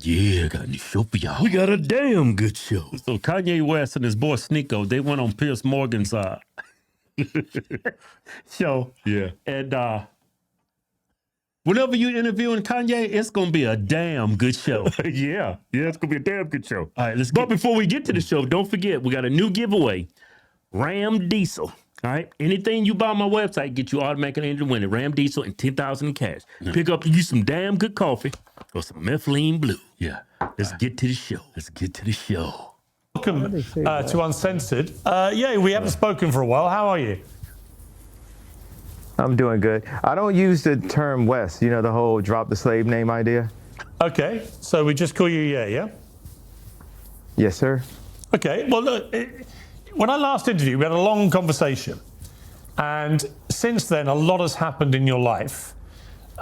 Yeah, got a new show for y'all. We got a damn good show. So Kanye West and his boy Sneeko, they went on Piers Morgan's show. Yeah. And whenever you interviewing Kanye, it's gonna be a damn good show. Yeah, it's gonna be a damn good show. All right, let's But get. before we get to the show, don't forget we got a new giveaway. Ram Diesel. All right. Anything you buy on my website, get you automatically into winning. Ram Diesel and $10,000 in cash. Pick up you some damn good coffee or some methylene blue. Yeah, Let's get to the show. let's get to the show. Welcome to Uncensored. Yeah, we haven't spoken for a while. How are you? I'm doing good. I don't use the term West, you know, the whole drop the slave name idea. Okay, so we just call you yeah? Yes, sir. Okay, well, look, when I last interviewed, we had a long conversation. And since then, a lot has happened in your life.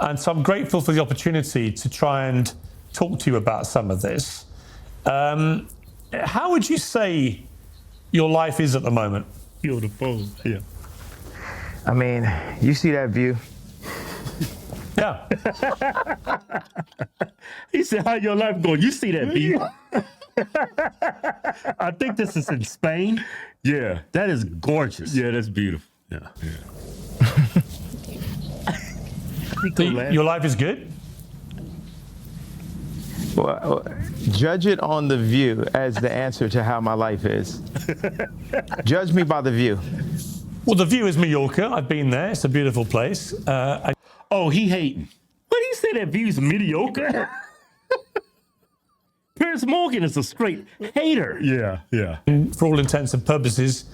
And so I'm grateful for the opportunity to try and talk to you about some of this. How would you say your life is at the moment? You're the phone. Yeah. I mean, you see that view? Yeah. He said, how your life going? You see that view? I think this is in Spain. Yeah. That is gorgeous. Yeah, that's beautiful. Yeah. Your life is good? Well, judge it on the view as the answer to how my life is. Judge me by the view. Well, the view is Mallorca. I've been there. It's a beautiful place. Oh, he hating. What do you say that view's mediocre? Piers Morgan is a straight hater. Yeah. For all intents and purposes,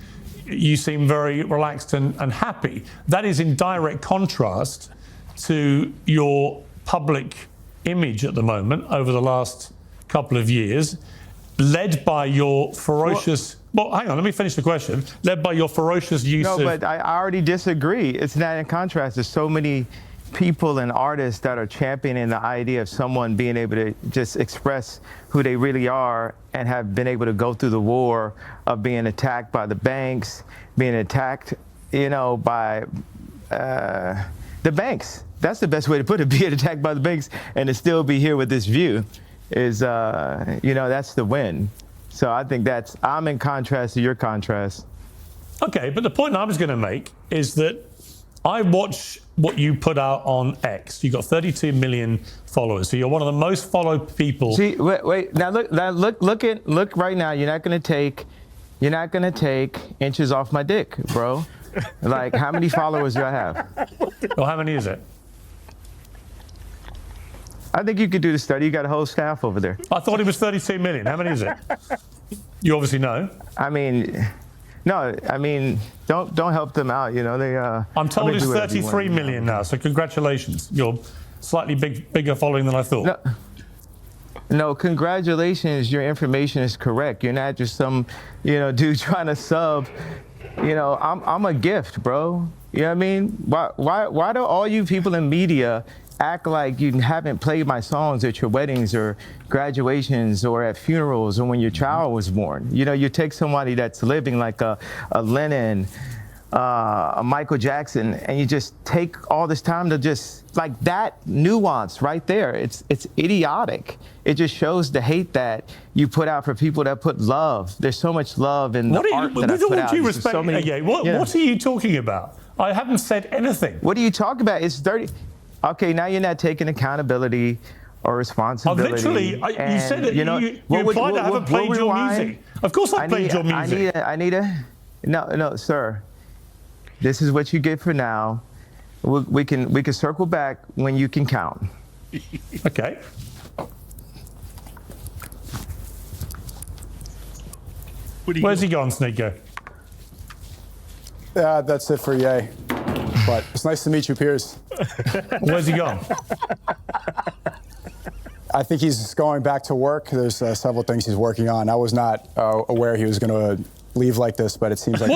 you seem very relaxed and happy. That is in direct contrast to your public image at the moment over the last couple of years, led by your ferocious... Well, hang on, let me finish the question. Led by your ferocious use of... No, but I already disagree. It's not in contrast. There's so many people and artists that are championing the idea of someone being able to just express who they really are and have been able to go through the war of being attacked by the banks, being attacked, you know, by the banks. That's the best way to put it, being attacked by the banks and to still be here with this view is, you know, that's the win. So I think I'm in contrast to your contrast. Okay, but the point I was going to make is that I watch what you put out on X. You've got 32 million followers, so you're one of the most followed people. See, wait. Now look right now. You're not gonna take inches off my dick, bro. Like, how many followers do I have? Well, how many is it? I think you could do the study. You got a whole staff over there. I thought it was 32 million. How many is it? You obviously know. I mean, no. I mean, don't help them out. You know they. I'm told it's 33 million now. So congratulations. You're slightly bigger following than I thought. No, congratulations. Your information is correct. You're not just some, you know, dude trying to sub. You know, I'm a gift, bro. You know what I mean? Why do all you people in media act like you haven't played my songs at your weddings or graduations or at funerals or when your child was born? You know, you take somebody that's living like a Lennon, a Michael Jackson, and you just take all this time to just, like, that nuance right there. It's idiotic. It just shows the hate that you put out for people that put love. There's so much love in the art that I put out. What are you talking about? I haven't said anything. What are you talking about? It's 30. Okay, now you're not taking accountability or responsibility. You said that you implied I haven't played your music. Of course I played your music. No, sir. This is what you get for now. We can circle back when you can count. Okay. Where's he gone, Sneeko? That's it for Ye. But it's nice to meet you, Piers. Where's he gone? I think he's going back to work. There's several things he's working on. I was not aware he was going to leave like this, but it seems like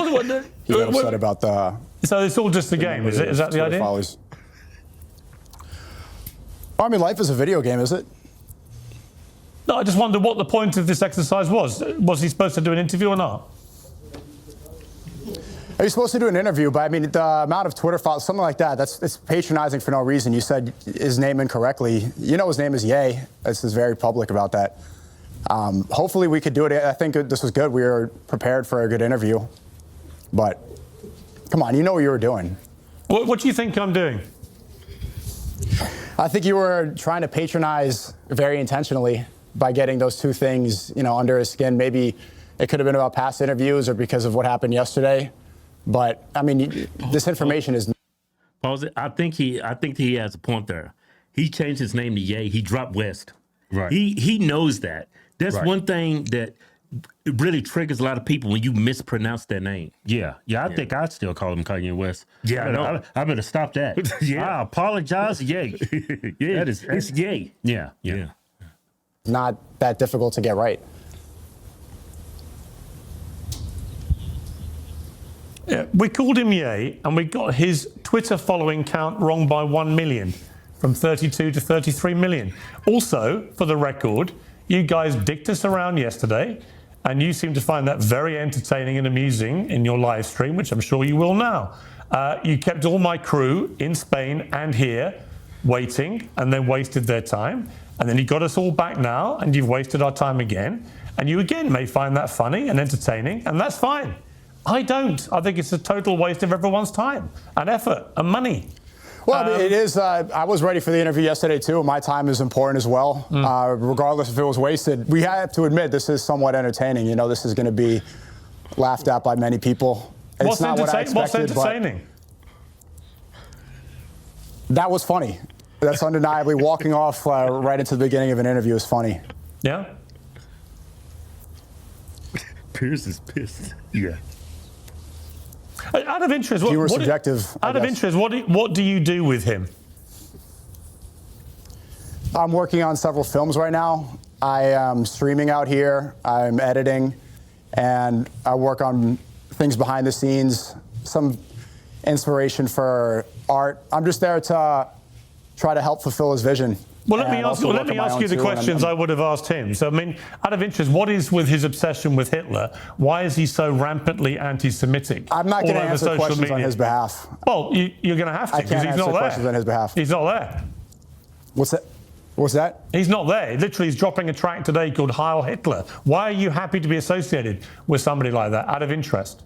he got upset about the... So it's all just a game, is it? Is that the idea? Follies. I mean, life is a video game, is it? No, I just wondered what the point of this exercise was. Was he supposed to do an interview or not? Are you supposed to do an interview? But I mean, the amount of Twitter followers, something like that, it's patronizing for no reason. You said his name incorrectly. You know his name is Ye. This is very public about that. Hopefully we could do it. I think this was good. We were prepared for a good interview. But come on, you know what you were doing. What do you think I'm doing? I think you were trying to patronize very intentionally by getting those two things, under his skin. Maybe it could have been about past interviews or because of what happened yesterday. But I mean, this information is. Pause it. I think he has a point there. He changed his name to Ye. He dropped West. Right. He knows that. That's Right. one thing that it really triggers a lot of people when you mispronounce their name. Yeah. I think I'd still call him Kanye West. Yeah, I know. I better stop that. Yeah. I apologize. Yay. Yeah, That's it's Ye. Yeah. not that difficult to get right. Yeah, we called him Ye, and we got his Twitter following count wrong by 1 million, from 32 to 33 million. Also, for the record, you guys dicked us around yesterday, and you seem to find that very entertaining and amusing in your live stream, which I'm sure you will now. You kept all my crew in Spain and here waiting, and then wasted their time. And then you got us all back now, and you've wasted our time again. And you again may find that funny and entertaining, and that's fine. I don't. I think it's a total waste of everyone's time and effort and money. Well, I mean, it is. I was ready for the interview yesterday, too. My time is important as well, regardless if it was wasted. We have to admit this is somewhat entertaining. This is going to be laughed at by many people. What's not what I expected, entertaining? That was funny. That's undeniably walking off right into the beginning of an interview is funny. Yeah? Piers is pissed. Yeah. Out of interest, You were subjective. Out of interest, what do you do with him? I'm working on several films right now. I am streaming out here. I'm editing, and I work on things behind the scenes, some inspiration for art. I'm just there to try to help fulfill his vision. Well, let me ask you the questions I would have asked him. So, I mean, out of interest, what is with his obsession with Hitler? Why is he so rampantly anti-Semitic? I'm not going to answer questions media? on his behalf. Well, you're going to have to I because can't he's answer not there. questions on his behalf. He's not there. What's that? What's that? He's not there. Literally, he's dropping a track today called Heil Hitler. Why are you happy to be associated with somebody like that, out of interest?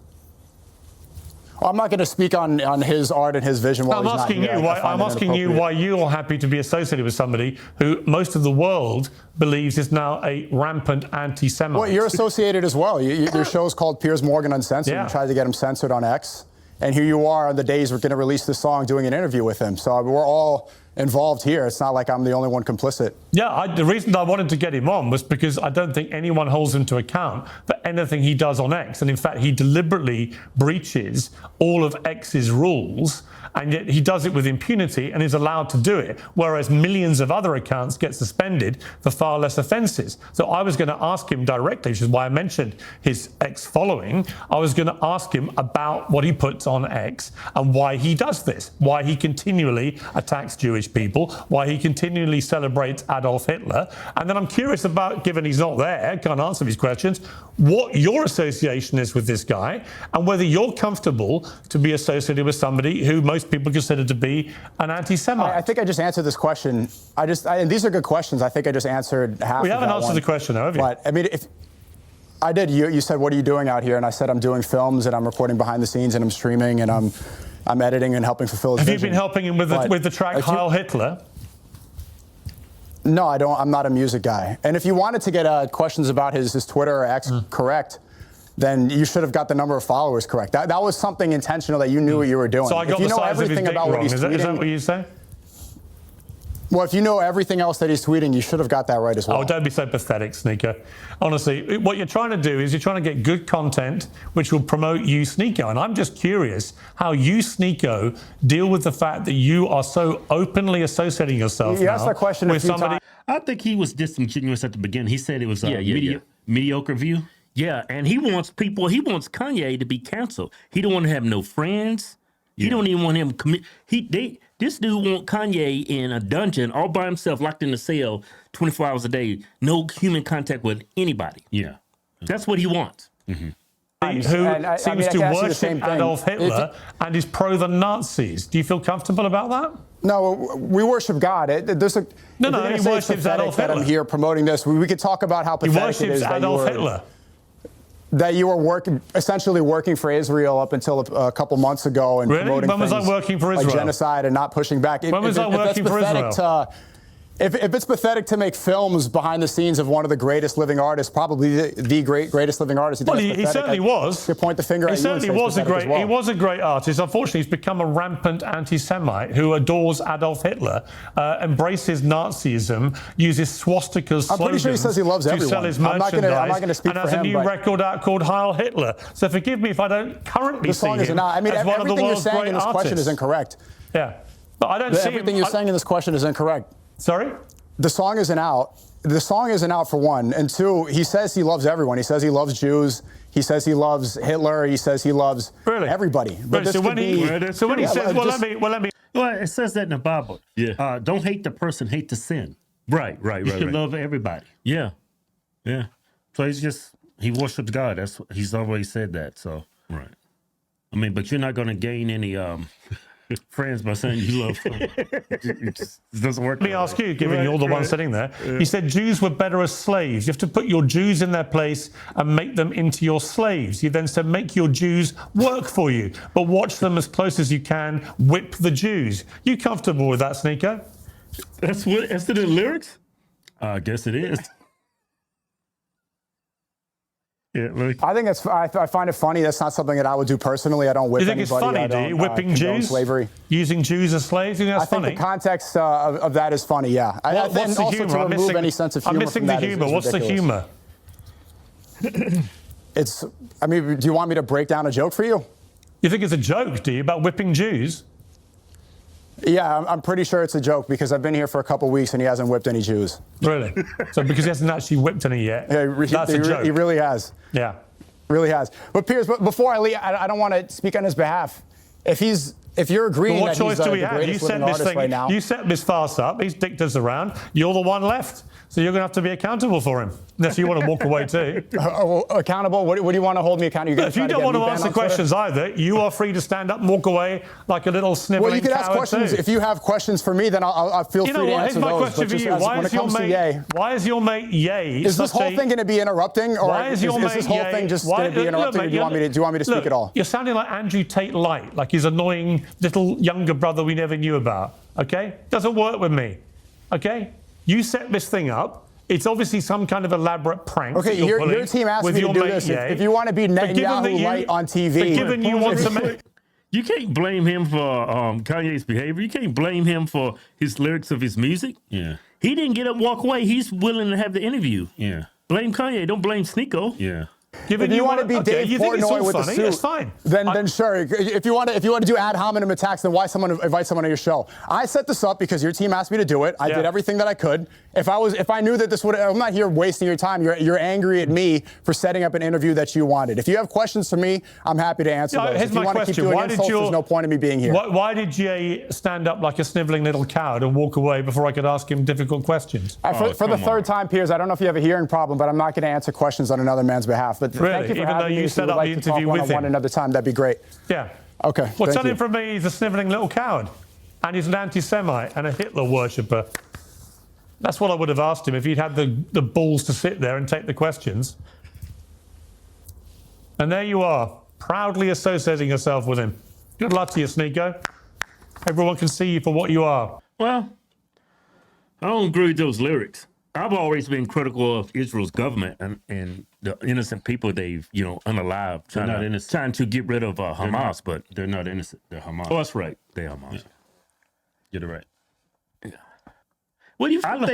I'm not going to speak on his art and his vision while I'm he's not asking here. you. I'm asking you why you're happy to be associated with somebody who most of the world believes is now a rampant anti-Semite. Well, you're associated as well. Your show's called Piers Morgan Uncensored. Yeah. You tried to get him censored on X. And here you are on the days we're going to release this song doing an interview with him. So we're all involved here. It's not like I'm the only one complicit. Yeah, the reason I wanted to get him on was because I don't think anyone holds him to account for anything he does on X. And in fact, he deliberately breaches all of X's rules, and yet he does it with impunity and is allowed to do it, whereas millions of other accounts get suspended for far less offences. So I was going to ask him directly, which is why I mentioned his X following. I was going to ask him about what he puts on X and why he does this, why he continually attacks Jewish people, why he continually celebrates Adolf Hitler. And then I'm curious about, given he's not there, can't answer these questions, what your association is with this guy and whether you're comfortable to be associated with somebody who most people consider to be an anti-Semite. I think I just answered this question. And these are good questions. I think I just answered half We of haven't that answered one. the question, though, have you? But, I mean, if I did, you said, what are you doing out here? And I said, I'm doing films and I'm recording behind the scenes and I'm streaming and I'm editing and helping fulfill his Have vision. you been helping him with the track Heil Hitler? No, I don't. I'm not a music guy. And if you wanted to get questions about his Twitter or X correct, then you should have got the number of followers correct. That was something intentional that you knew what you were doing. So I got if you the know size of his everything dick about wrong. what he's Is tweeting, that what you say? Well, if you know everything else that he's tweeting, you should have got that right as well. Oh, don't be so pathetic, Sneaker. Honestly, what you're trying to do is you're trying to get good content which will promote you, Sneeko. And I'm just curious how you, Sneeko, deal with the fact that you are so openly associating yourself You now asked that question a with few somebody. times. I think he was disingenuous at the beginning. He said it was a Yeah. mediocre view. Yeah, and he wants Kanye to be canceled. He don't want to have no friends. He don't even want him this dude want Kanye in a dungeon all by himself, locked in a cell 24 hours a day, no human contact with anybody. Yeah. That's what he wants. And who And I seems mean, I to can ask you the worship same thing. Adolf Hitler and is pro the Nazis. Do you feel comfortable about that? No, we worship God. There's a No, if you're no, gonna he say it's worships pathetic Adolf that I'm Hitler. here promoting this. We could talk about how He pathetic it worships is Adolf Hitler. that you were essentially working for Israel up until a couple months ago and Really? promoting When was I things working for like Israel? genocide and not pushing back. When was I working for Israel? If it's pathetic to make films behind the scenes of one of the greatest living artists, probably the greatest living artist, you think Well, it's he pathetic, certainly was. You point the finger He at you and certainly say was it's pathetic as well. he was a great artist. Unfortunately, he's become a rampant anti-Semite who adores Adolf Hitler, embraces Nazism, uses swastikas, I'm pretty sure he slogans says he loves to everyone. sell his I'm not merchandise, gonna speak and for has a him, new but record out called Heil Hitler. So forgive me if I don't currently The see song is him not. I mean, as one of the everything you're world's saying great in this question artists. is incorrect. Yeah, but I don't see Everything him. you're saying in this question is incorrect. Sorry? The song isn't out. The song isn't out for one. And two, he says he loves everyone. He says he loves Jews. He says he loves Hitler. He says he loves everybody. But Really? this So could when he be, says, let me. Well, it says that in the Bible. Yeah. Don't hate the person, hate the sin. Right. You should love everybody. Yeah. So he worships God. He's always said that. So Right. I mean, but you're not going to gain any friends by saying you love them. It just doesn't work. Let me ask you, given you're the one sitting there, he said Jews were better as slaves. You have to put your Jews in their place and make them into your slaves. You then said make your Jews work for you, but watch them as close as you can, whip the Jews. You comfortable with that, Sneeko? That's in the lyrics? I guess it is. Yeah. I think I find it funny. That's not something that I would do personally. I don't whip You think anybody. it's funny, I do you? don't, Whipping condone Jews? slavery. Using Jews as slaves? You think that's I think funny? the context of that is funny, yeah. What's and the also humour? to I'm remove missing, any sense of I'm humor missing from the that is humour. What's the ridiculous. humour? I mean, do you want me to break down a joke for you? You think it's a joke, do you, about whipping Jews? Yeah, I'm pretty sure it's a joke because I've been here for a couple weeks and he hasn't whipped any Jews. Really? So because he hasn't actually whipped any yet, Yeah, that's a joke. He really has. Yeah. Really has. But Piers, before I leave, I don't want to speak on his behalf. If you're agreeing Well, what that choice he's do we the have? greatest You set living this artist thing. right now, You set this farce up. He's dicked us around. You're the one left, so you're going to have to be accountable for him. Unless you want to walk away too. accountable. What do you want to hold me accountable? If you don't want to answer questions either, you are free to stand up and walk away like a little sniveling Well, you can ask coward questions. too. If you have questions for me, then I'll feel You free know to what? answer Here's my those. question But for just you. Why is your mate Ye? Is this whole thing going to be interrupting, or Why is your mate this whole Ye? thing just going to be interrupting? Or do you want me to speak at all? You're sounding like Andrew Tate Light, like his annoying little younger brother we never knew about. Okay, doesn't work with me. Okay, you set this thing up. It's obviously some kind of elaborate prank. Okay, that you're your pulling team asked with me to your do mate this. Ye. If you want to be Netanyahu Light on TV, But given you want to make. You can't blame him for Kanye's behavior. You can't blame him for his lyrics of his music. Yeah. He didn't get up and walk away. He's willing to have the interview. Yeah. Blame Kanye. Don't blame Sneeko. Yeah. Given if you want to be Dave you think it's Portnoy all with the funny, suit, it's fine. Then sure. If you want to do ad hominem attacks, then why invite someone on your show? I set this up because your team asked me to do it. I did everything that I could. If I knew that this would, I'm not here wasting your time. You're angry at me for setting up an interview that you wanted. If you have questions for me, I'm happy to answer those. Here's if you my want to keep question. doing insults, there's no point in me being here. Why did Jay stand up like a sniveling little coward and walk away before I could ask him difficult questions? For the third time, Piers, I don't know if you have a hearing problem, but I'm not going to answer questions on another man's behalf. But Really? thank you for Even though having you me. set If you up would the like to talk interview with one-on-one him. another time, that'd be great. Yeah. Okay. Well, thank tell you. him from me he's a sniveling little coward and he's an anti-Semite and a Hitler worshipper. That's what I would have asked him if he'd had the balls to sit there and take the questions. And there you are, proudly associating yourself with him. Good luck to you, Sneeko. Everyone can see you for what you are. Well, I don't agree with those lyrics. I've always been critical of Israel's government and the innocent people they've, unalived, trying to get rid of Hamas, but They're not innocent. They're Hamas. oh, that's right, they're Hamas. You're right. What do you feel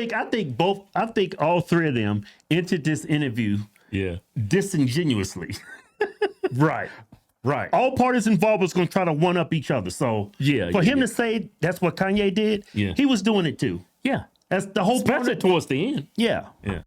I think all three of them entered this interview disingenuously. Right. All parties involved was going to try to one up each other. So for him to say that's what Kanye did, he was doing it too. Yeah. That's the whole Especially point. towards the end. Yeah. Yeah.